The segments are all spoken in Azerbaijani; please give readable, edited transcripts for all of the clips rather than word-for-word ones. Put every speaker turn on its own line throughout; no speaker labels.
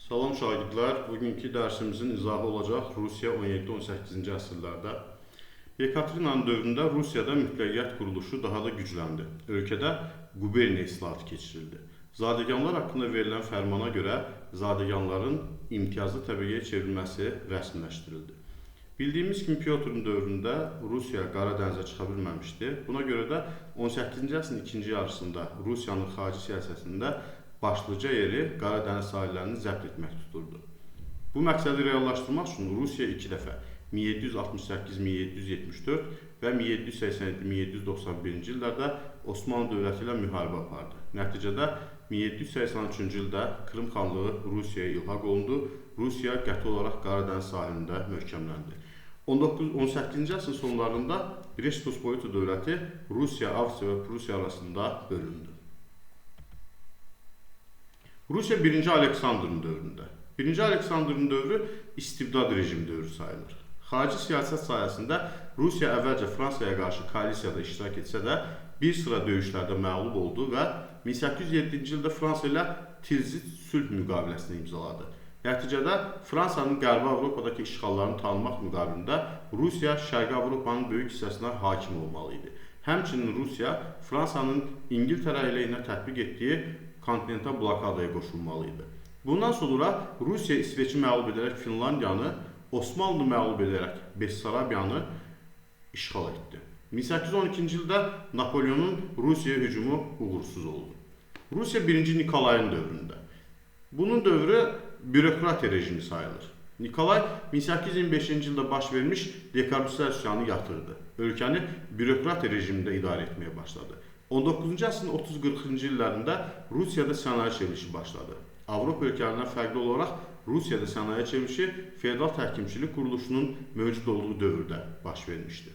Salam şagirdlər, bugünkü dərsimizin izahı olacaq Rusiya 17-18-ci əsrlərdə. Yekaterinanın dövründə Rusiyada mütləqiyyət quruluşu daha da gücləndi. Ölkədə quberniya islahatı keçirildi. Zadəganlar haqqında verilən fərmana görə zadəganların imtiyazlı təbəqəyə çevrilməsi rəsmiləşdirildi. Bildiyimiz kimi Pyotrun dövründə Rusiya Qara dənizə çıxa bilməmişdi. Buna görə də 18-ci əsrin ikinci yarısında Rusiyanın xarici siyasətində başlıca yeri Qara dəniz sahillərini zəbt etmək tuturdu. Bu məqsədi reallaşdırmaq üçün Rusiya iki dəfə 1768-1774 və 1787-1791-ci illərdə Osmanlı dövləti ilə müharibə apardı. Nəticədə 1783-cü ildə Krım xanlığı Rusiyaya ilhaq olundu. Rusiya qəti olaraq Qara dəniz sahilində möhkəmləndi. 18-ci əsrin sonlarında Respospolita dövləti Rusiya, Avstriya və Prusiya arasında bölündü. Rusiya 1-ci Aleksandrın dövründə. 1-ci Aleksandrın dövrü istibdad rejimi dövrü sayılır. Xarici siyasət sayəsində Rusiya əvvəlcə Fransaya qarşı koalisiyada iştirak etsə də bir sıra döyüşlərdə məğlub oldu və 1807-ci ildə Fransa ilə Tilsit sülh müqaviləsini imzaladı. Nəticədə Fransanın Qərbi Avropadakı işğallarını tanımaq müqabilində Rusiya Şərqi Avropanın böyük hissəsinə hakim olmalı idi. Həmçinin Rusiya Fransanın İngiltərə əleyhinə tətbiq etdiyi kontinental blokadaya qoşulmalı idi. Bundan sonra Rusiya İsveçi məğlub edərək Finlandiyanı, Osmanlı məğlub edərək Bessarabiyanı işğal etdi. 1812-ci ildə Napoleonun Rusiyaya hücumu uğursuz oldu. Rusiya 1-ci Nikolayın dövründə. Bunun dövrü bürokratiya rejimi sayılır. Nikolay 1825-ci ildə baş vermiş Dekabrislər üsyanı yatırdı. Ölkəni bürokratiya rejimində idarə etməyə başladı. 19-cu əsrin 30-40-cı illərində Rusiyada sənaye çevrilişi başladı. Avropa ölkələrindən fərqli olaraq Rusiyada sənaye çevrilişi feodal təhkimçilik quruluşunun mövcud olduğu dövrdə baş vermişdi.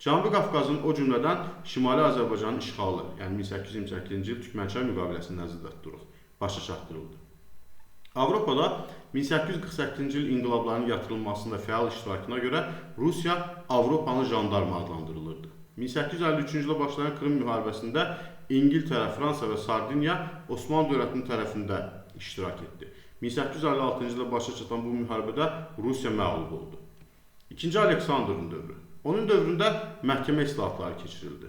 Cənubi Qafqazın, o cümlədən Şimali Azərbaycanın işğalı, yəni 1828-ci il Türkmənçay müqaviləsini nəzərdə tuturuq, başa çatdırıldı. Avropada 1848-ci il inqilabların yatırılmasında fəal iştirakına görə Rusiya Avropanın jandarmı adlandırılırdı. 1853-cü ildə başlayan Krım müharibəsində İngiltərə, Fransa və Sardiniya Osmanlı dövlətinin tərəfində iştirak etdi. 1856-cı ildə başa çatan bu müharibədə Rusiya məğlub oldu. 2-ci Aleksandrın dövrü. Onun dövründə məhkəmə islahatlar keçirildi.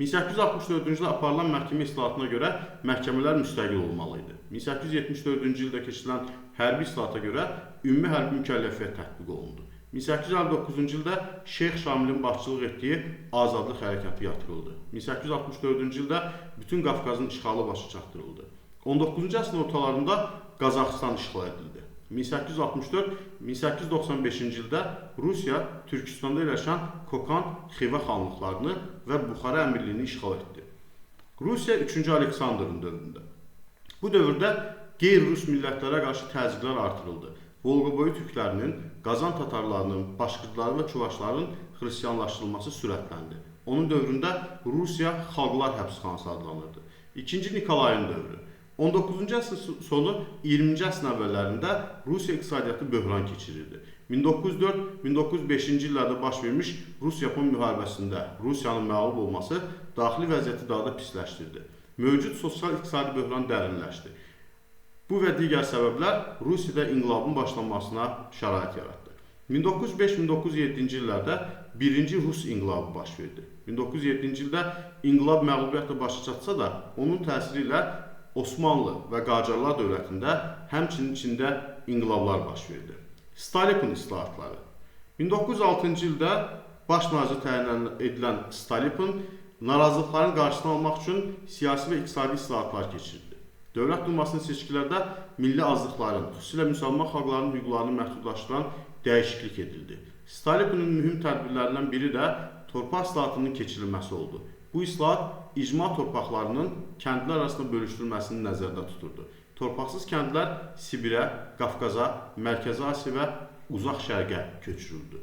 1864-cü ildə aparılan məhkəmə islahatına görə məhkəmələr müstəqil olmalı idi. 1874-cü ildə keçirilən hərbi islahata görə ümumi hərbi mükəlləfiyyət tətbiq olundu. 1859-cu ildə Şeyx Şamilin başçılıq etdiyi azadlıq hərəkatı yatırıldı. 1864-cü ildə bütün Qafqazın işğalı başa çatdırıldı. 19-cu əsrin ortalarında Qazaxıstan işğal edildi. 1864-1895-ci ildə Rusiya Türkistanda yerləşən Kokan, Xiva xanlıqlarını və Buxara əmirliyini işğal etdi. Rusiya 3-cü Aleksandrın dövründə. Bu dövrdə qeyri-rus millətlərə qarşı təzyiqlər artırıldı. Volqaboyu türklərinin, Qazan tatarlarının, Başqırtların və Çuvaşların xristianlaşdırılması sürətləndi. Onun dövründə Rusiya Xalqlar Həbsxanası adlanırdı. 2-ci Nikolayın dövrü. 19-cu əsrin sonu 20-ci əsrin əvvəllərində Rusiya iqtisadiyyatı böhran keçirirdi. 1904-1905-ci illərdə baş vermiş Rus-Yapon müharibəsində Rusiyanın məğlub olması daxili vəziyyəti daha da pisləşdirdi. Mövcud sosial-iqtisadi böhran dərinləşdi. Bu və digər səbəblər Rusiyada inqilabın başlanmasına şərait yaratdı. 1905-1907-ci illərdə 1-ci Rus inqilabı baş verdi. 1907-ci ildə inqilab məğlubiyyətlə başa çatsa da, onun təsiri ilə Osmanlı və Qacarlar dövlətində həmçinin içində inqilablar baş verdi. Stolypin islahatları. 1906-cı ildə baş nazir təyin edilən Stolypin narazılıqların qarşısını almaq üçün siyasi və iqtisadi islahatlar keçirdi. Dövlət Dumasının seçkilərdə milli azlıqların, xüsusilə müsəlman xalqlarının hüquqlarını məhdudlaşdıran dəyişiklik edildi. Stolypinin mühüm tədbirlərindən biri də torpaq islahatının keçirilməsi oldu. Bu islahat icma torpaqlarının kəndlər arasında bölüşdürülməsini nəzərdə tuturdu. Torpaqsız kəndlər Sibirə, Qafqaza, Mərkəzi Asiya və Uzaq Şərqə köçürüldü.